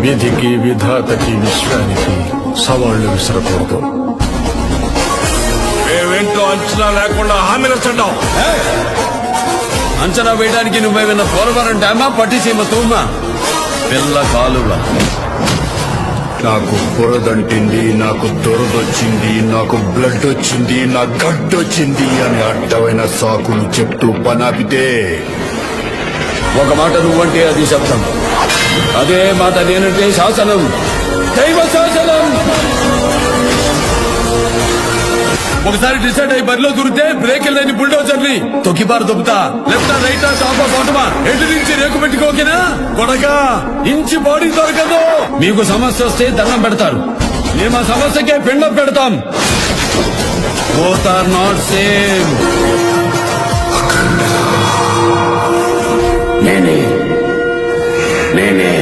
విధికి విధాతకి విశ్వానికి సవాళ్లు విసరకూడదు. మేమేంటో అంచనా లేకుండా హామీలు అంచనా వేయడానికి నువ్వేమన్నా పోలవరం డ్యామా పట్టిసీమ తూమా పిల్ల కాలువ. నాకు బురదంటింది, నాకు దొరదొచ్చింది, నాకు బ్లడ్ వచ్చింది, నా గడ్డొచ్చింది అని అడ్డమైన సాకులు చెప్తూ పనాపితే ఒక మాట నువ్వంటే అది శబ్దం, అదే మాట నేనంటే శాసనం, దైవ శాసనం. ఒకసారి డిసైడ్ అయ్యి బరిలో దూరితే బ్రేక్ లేని బుల్డోజర్ని తొక్కిబారు దొబ్బుతా. లెఫ్ట్ రైట్ టాప్ బాటమా ఎటు నుంచి రేకు పెట్టుకోకేనా కొడక ఇంచి బాడీ దొరకదు. మీకు సమస్య వస్తే దండం పెడతారు, మేము ఆ సమస్యకే పిండం పెడతాం. Both are not same. నేనే